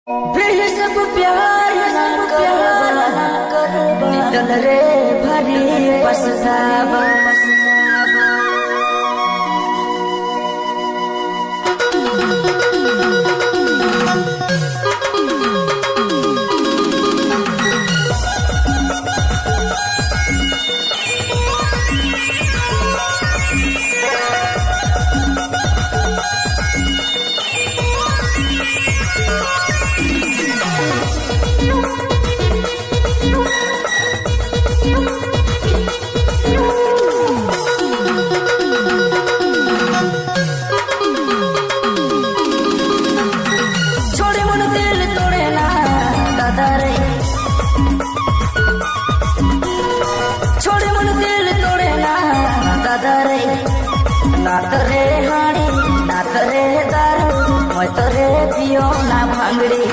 फिर सब प्यार ना कर निकल रे भरी पछतावा। नात रे हाड़ी नात रे दारू मैं तोरे पियो ना भांगड़ी।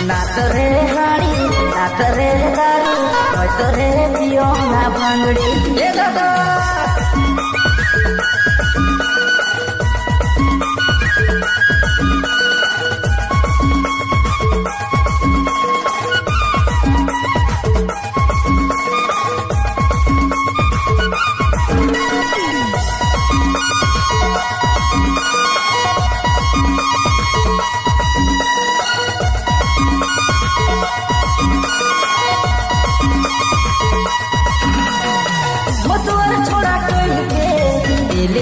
नात रे हाड़ी नात रे दारू मैं तोरे पियो ना भांगड़ी। ये दादा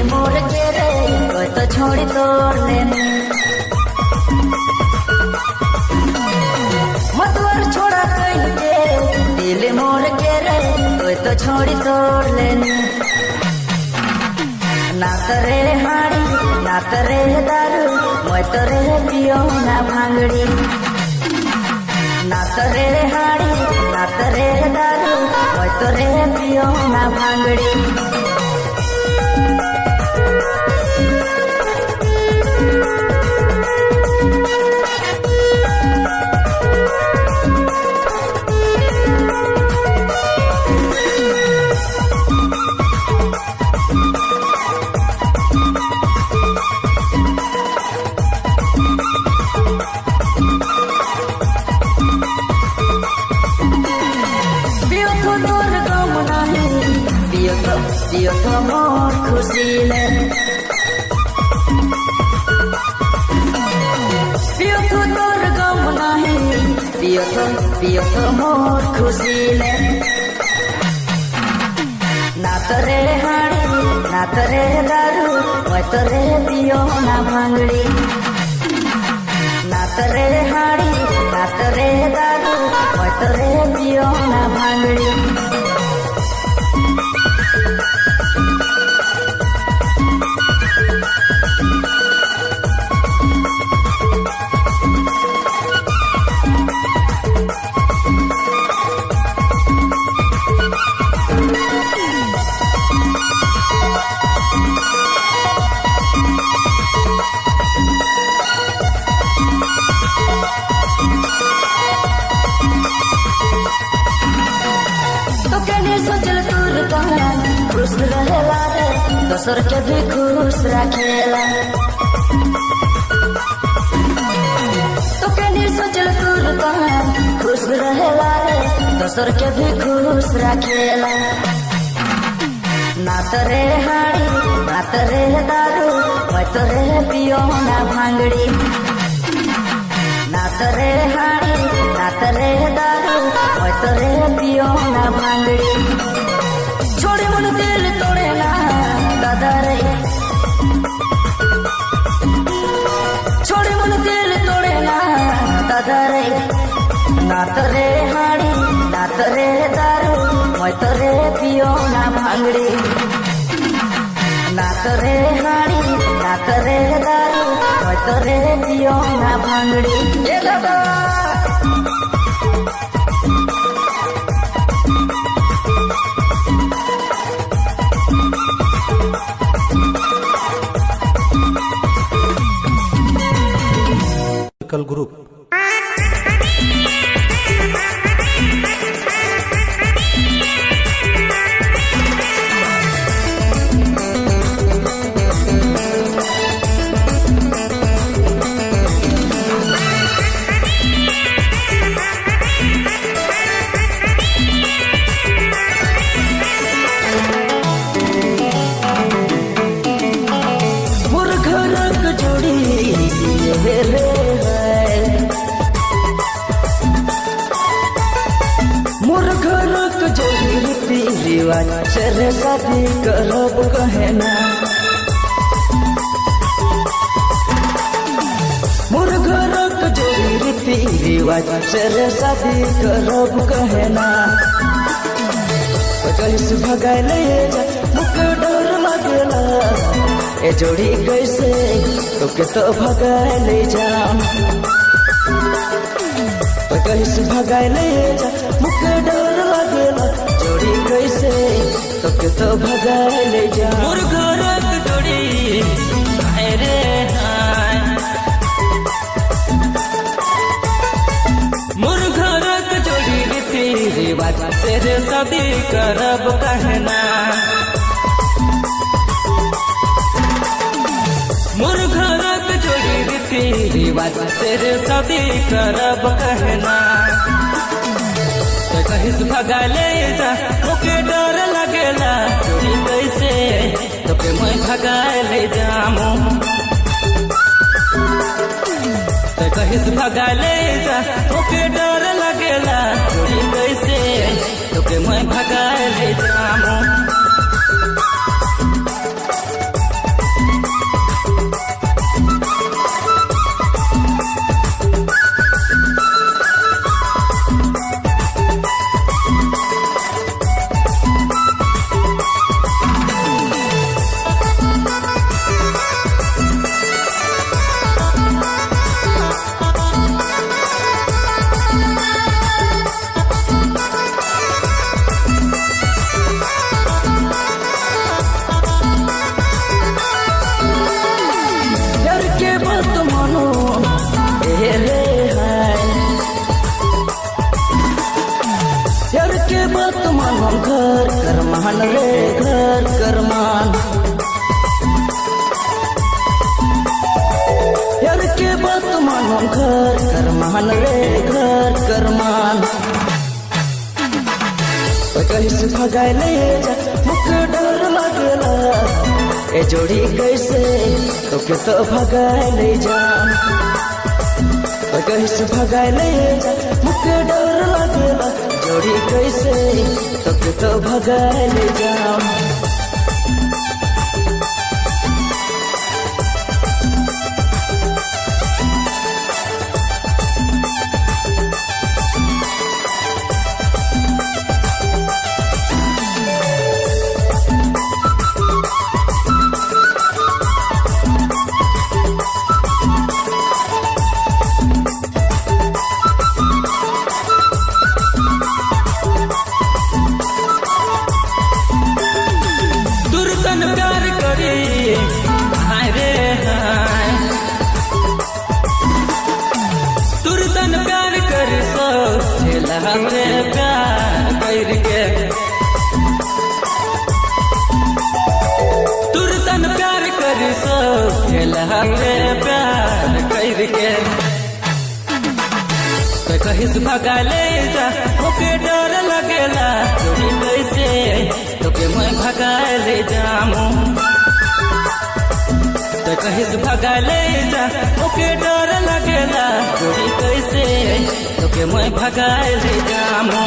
मोर के रे कोई तो छोड़ी तोड़ लेने मतवर छोड़ा कहीं के दिल मोर के रे कोई तो छोड़ी तोड़ लेने। नात रे हाड़ी नात रे दारू मैं तोरे पियो ना भांगड़ी। नात रे हाड़ी नात रे दारू मैं तोरे पियो ना भांगड़ी। पियो तो मोर खुशी ले पियो तो तोर गम नहीं पियो तो मोर खुशी ले। नात रे हाड़ी नात रे दारू मैं तोरे पियो ना भांगड़ी। नात रे हाड़ी नात रे दारू मैं तोरे पियो ना भांगड़ी। खुश रहेला रे दोसर के भी खुश रखेला तो कहीं सोचल तूर कहां खुश रहेला रे दोसर के भी खुश रखेला। नात रे हाड़ी नात रे दारू मैं तोरे पियो ना भांगड़ी। नात रे हाड़ी नात रे दारू मैं तोरे पियो ना भांगड़ी। छोड़े मन दिल तोड़े ना दादा रे छोड़े मन दिल तोड़े ना दादा रे। नात रे हाड़ी नात रे दारू मैं तोरे पियो ना भांगड़ी। नात रे हाड़ी नात रे दारू मैं तोरे पियो ना भांगड़ी। ये दादा ग्रुप रिवाज से रे शादी करब कहना मोर घरक जोड़ी रीति रिवाज से रे शादी करब कहना कहिस भगाए ले जा मुके डर लगेला ए जोड़ी कैसे तोके तो भगाए ले जा कहिस भगाए ले जा मुके डर लगेला जोड़ी कैसे तोके तो भगाए ले जा मोर घरक जोड़ी रे हाय मोर घरक जोड़ी रीति रिवाज से रे शादी करब कहना मोर घरक जोड़ी रीति रिवाज से रे शादी करब कहना कहिस भगा ले जा तोके डर लगेला जोड़ी कैसे तोके मैं भगा ले जामू कहिस भगा ले जा तोके डर लगेला जोड़ी कैसे तोके मैं भगा ले जामू हम घर करमान रे घर करमान यार के बात मान हम घर करमान रे घर करमान कहिस भगाए ले जा मुके डर लगेला ए जोड़ी कैसे तोके तो भगाए ले जा कहिस भगाए ले जा मुके डर लगेला जोड़ी कैसे तोके तो भगाए ले जाऊं प्यार करी हाय रे हाय तुरतन प्यार करी सो झेला हमरे प्यार करके तुरतन प्यार करी सो झेला हमरे प्यार करके कहिस भगा ले जा ओके डर लगेला जोड़ी कैसे तोके मैं भगा ले जामू कहिस भगा ले जा ओके डर लगेला जोड़ी कैसे तोके मैं भगा ले जामू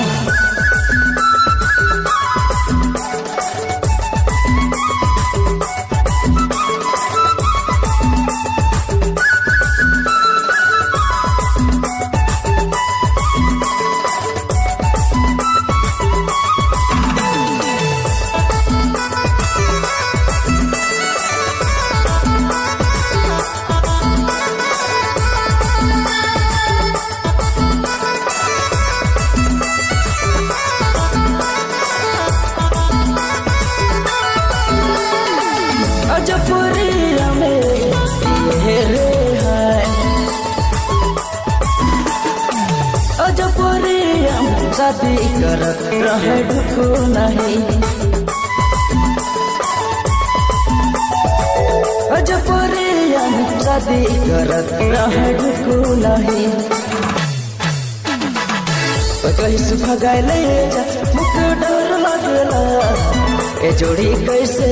अजपुरिया में ये रे है अजपुरिया में शादी करत रहे ढुको नहीं अजपुरिया में शादी करत रहे ढुको नहीं कहिस भगाए ले जा मुके डर लगेला ए जोड़ी कैसे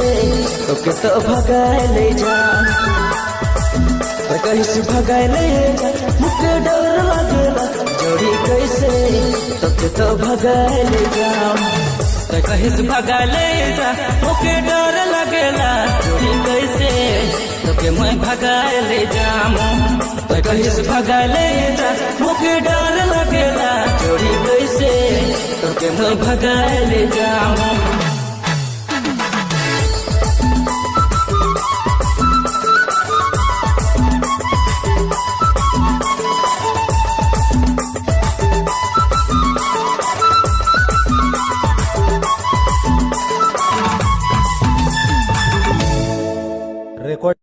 तोके तो भगाए ले जा कहिस भगाए ले जा मुके डर लगेला जोड़ी कैसे तोके तो भगाए ले जा। तो कहिस भगा ले जा ओके डर लगेला चोरी कैसे तोके मैं भगा ले जामो तो कहिस भगा ले जा ओके डर लगेला चोरी कैसे तोके मैं भगा ले जामो रिकॉर्ड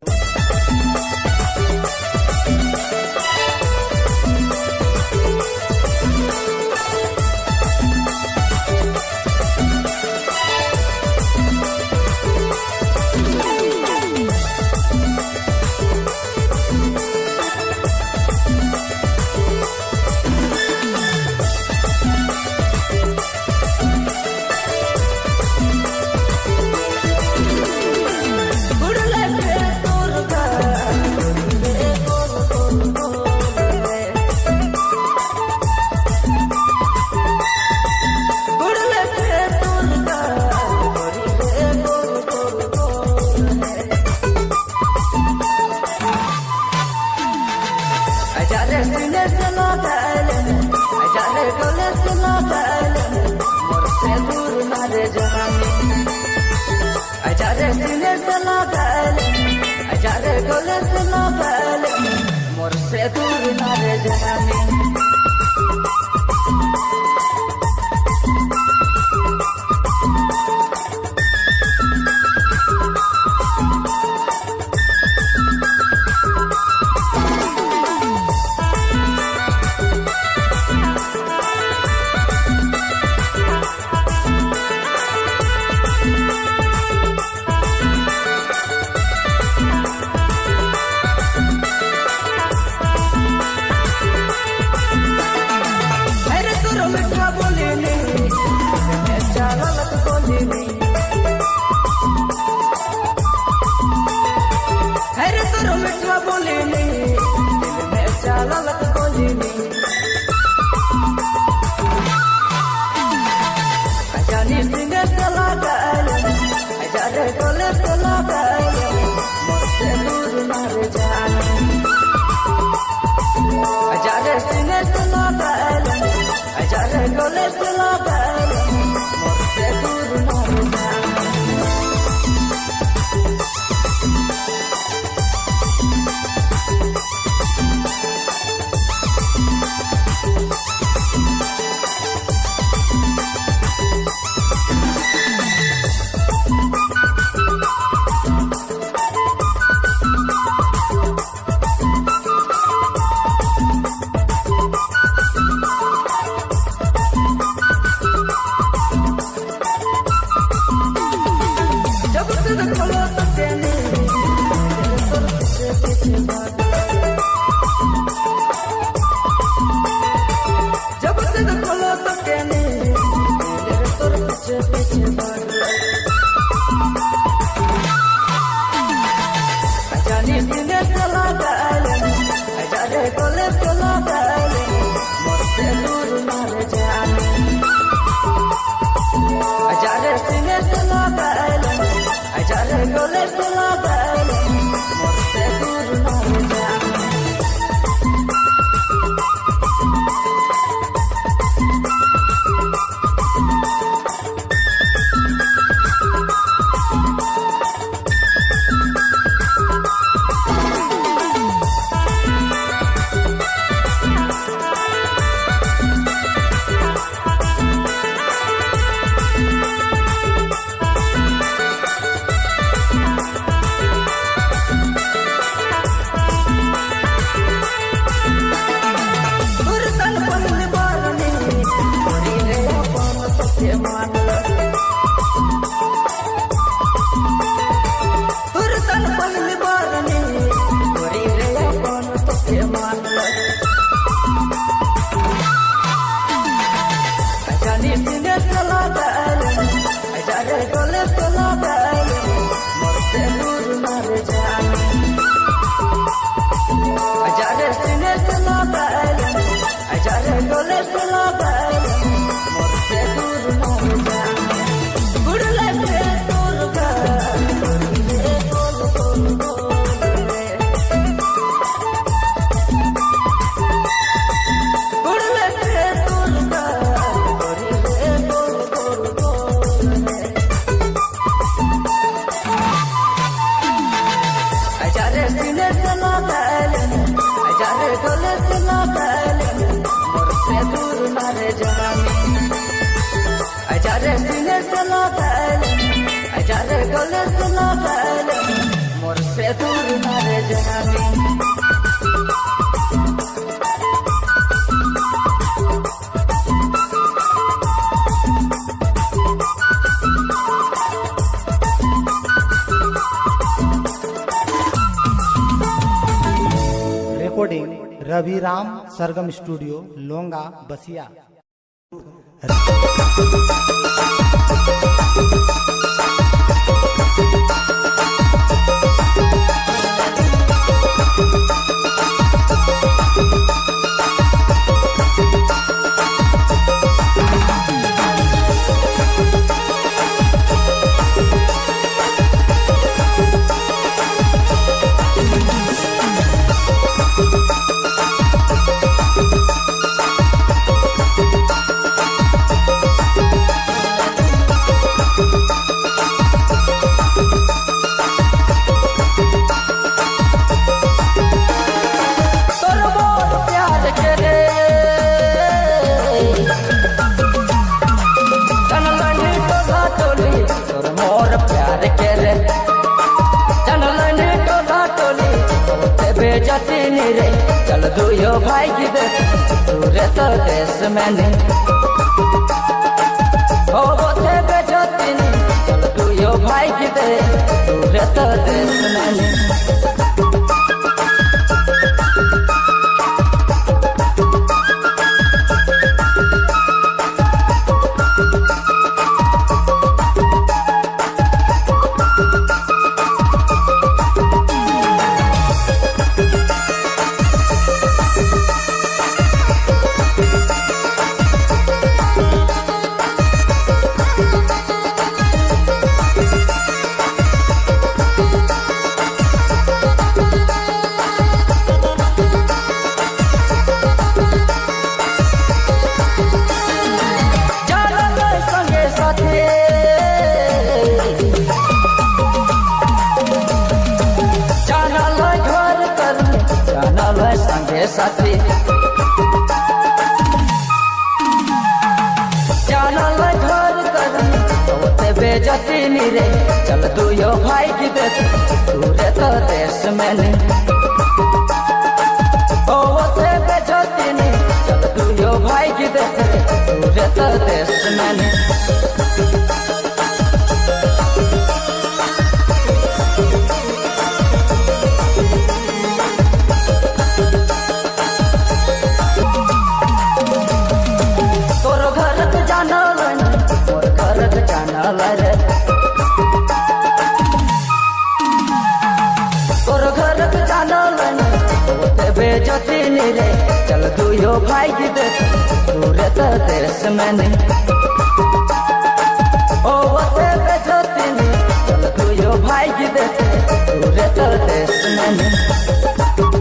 मोर से दूर ना रे जाने गले सुना गले मोर से दूर न रे जानी रिकॉर्डिंग रविराम सरगम स्टूडियो लोंगा बसिया। रे चल दुयो भाई की दे दूरे तो देश में नहीं हो बोते बेजती नहीं चल दुयो भाई की दे दूरे तो देश में नहीं साथी जानल घर कर बेजती नी रे चल दुयो भाई की दे दूरे तो देश में नहीं होते बेजती नी चल दुयो भाई की दे दूरे तो देश में नहीं बेजती नी रे चल दुयो भाई की दे दूरे तो देश में नहीं ओ वते बेजती नी चल दुयो भाई की दे दूरे तो देश में नहीं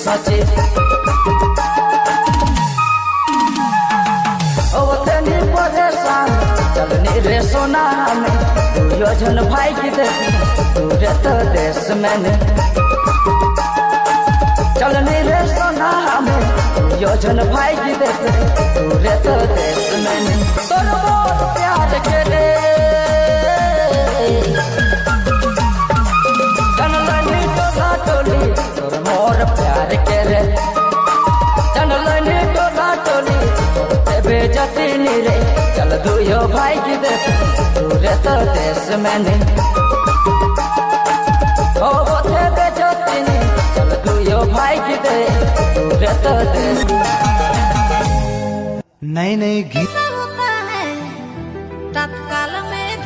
सची ओतनी परेशान चलनी रे सोना में दुयो जन भाई की दे दूरे तो देश में नहीं चलनी रे सोना में दुयो जन भाई की दे दूरे तो देश में नहीं तोर मोर प्यार के रे जनलनी टोला टोली तोर मोर प्यार के रे जनलनी टोला टोली बेजती नी रे चल दुयो भाई की दे दूरे तो देश में नहीं हो बोते बेजती नी चल दुयो भाई की दे दूरे तो देश नई नई गीत तत्काल में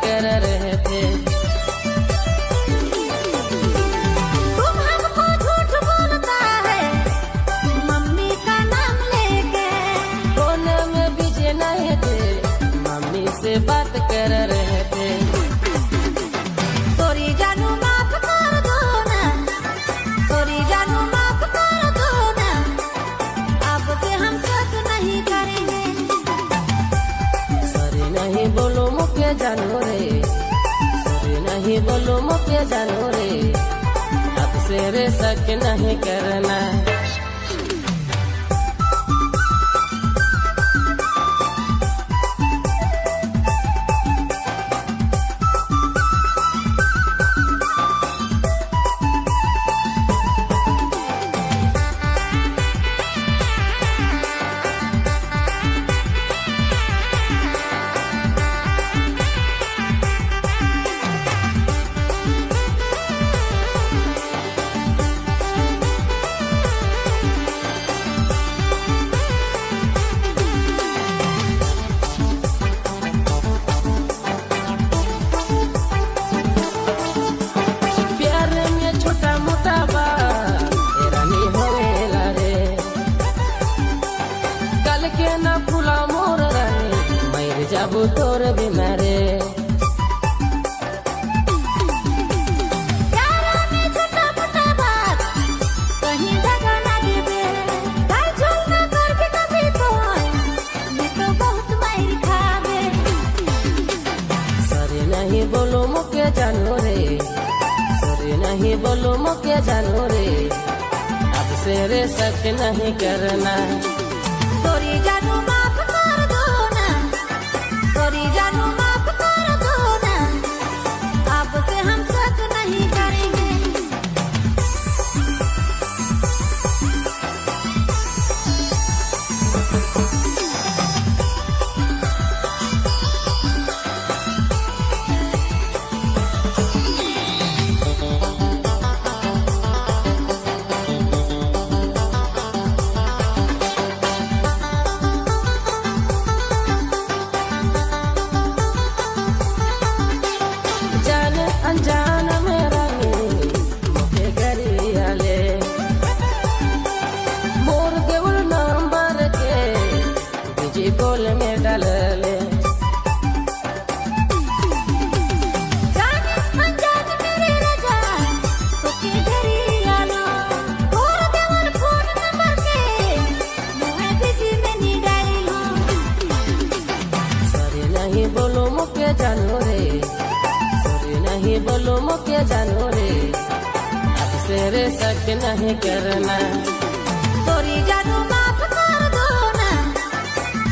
कर रहे थे। तुम हमको झूठ बोलता है मम्मी का नाम लेके, कोने में बीजे नहीं थे, मम्मी से बात कर रहे थे। सॉरी जानू माफ कर दो ना, सॉरी जानू माफ कर दो ना, अब से हम शक नहीं करेंगे। सॉरी नहीं बोलो मुके जानू रे, सॉरी नहीं बोलो मुके जानू रे, अब से रे शक नहीं करना। जब तोर भी मरे प्यारा में छोटा मोटा बात कहीं जगह ना देवे, घर झोलना कर भी कभी तो मैं तो बहुत मार खावे। सॉरी नहीं बोलो मुके जानू रे, सॉरी नहीं बोलो मुके जानू रे, अब से रे शक नहीं करना। सॉरी जानू माफ कर दो ना, सॉरी जानू माफ कर दो ना, अब से हम शक नहीं करेंगे। जान अनजान मेरा मुके गरियाले मोर देवल नंबर के बिजी बोल में डालले। जान अनजान मेरे राजा तोके गरियालो, और देवर फोन नंबर के मुहे बिजी में नी डालो। सॉरी नहीं बोलो मुके जानू रे, सॉरी नहीं बोलो मुके जानू रे, अब से रे शक नहीं करना। सॉरी जानू माफ कर दो ना,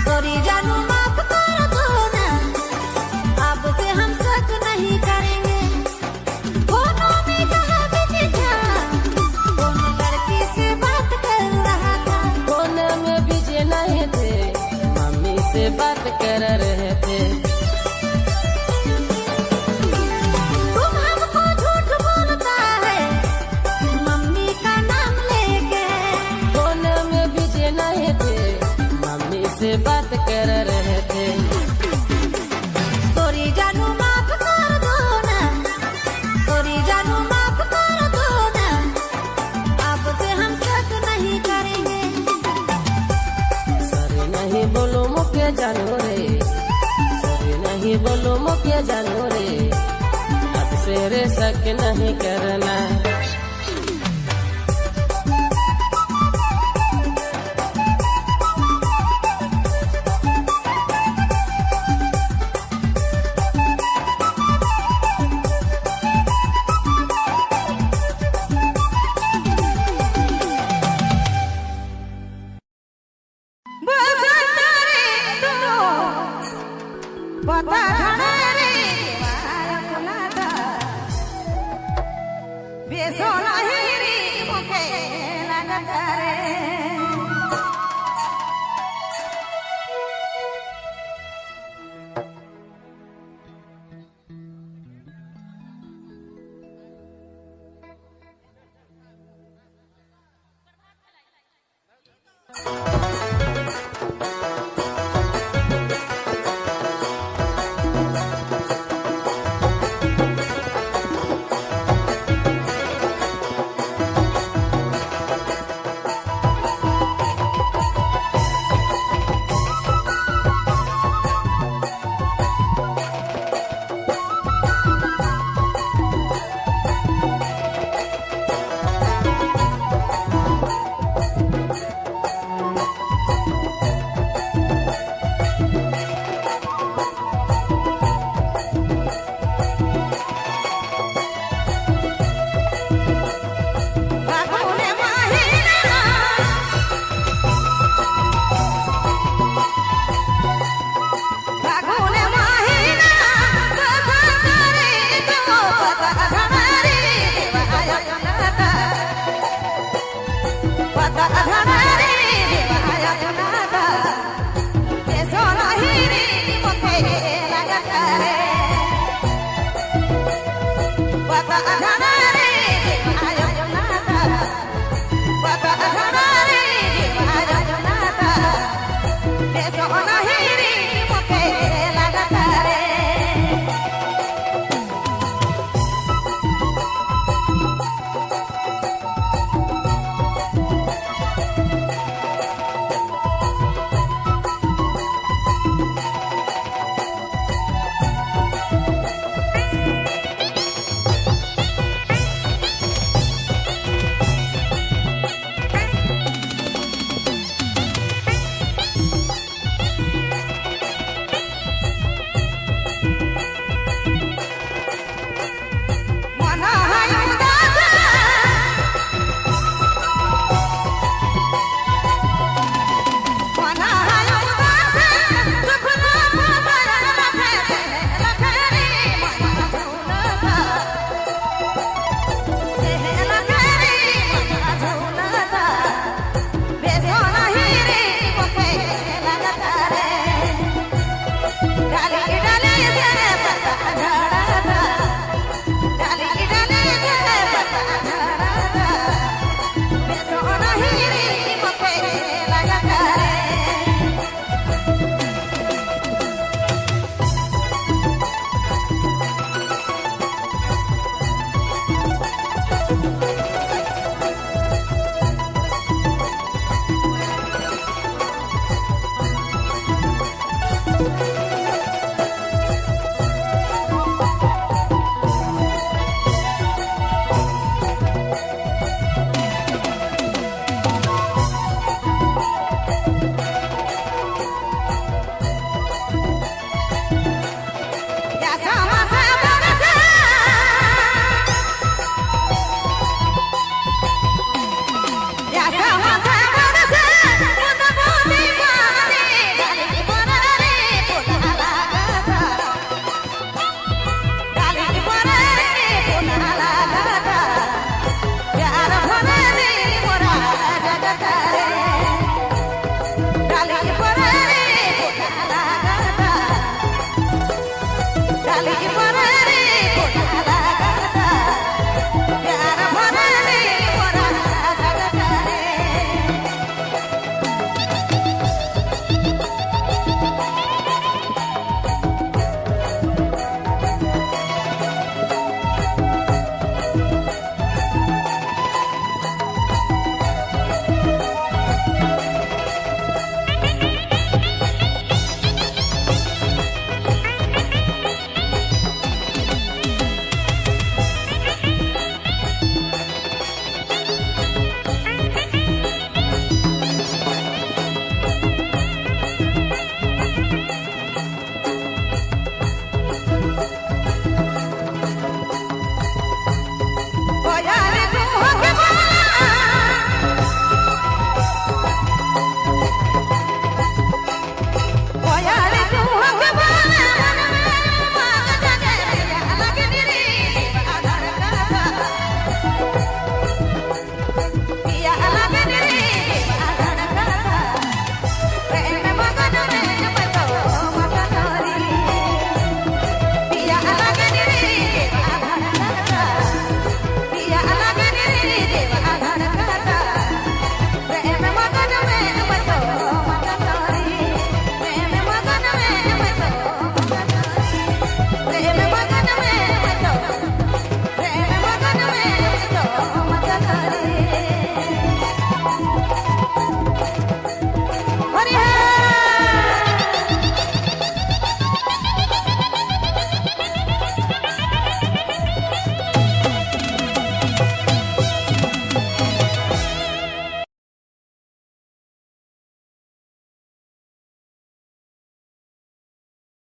सॉरी जानू माफ कर दो ना, अब से हम शक नहीं करेंगे। फोनों में कहा बिजी था, कौन लड़की से बात कर रहा था, कोने में बीजे नहीं थे, मम्मी से बात कर रहे थे। तुम हमको झूठ बोलता है मम्मी का नाम लेके, कोने में बीजे नहीं थे, मम्मी से बात कर रहे थे। सॉरी जानू माफ कर दो ना, सॉरी जानू माफ कर दो ना, अब से हम शक नहीं करेंगे। सॉरी नहीं बोलो मुके जानू रे, सॉरी नहीं बोलो मुके जानू रे, अब से रे शक नहीं करना। बता रे बेसोना हिरी मुखे लगत रे।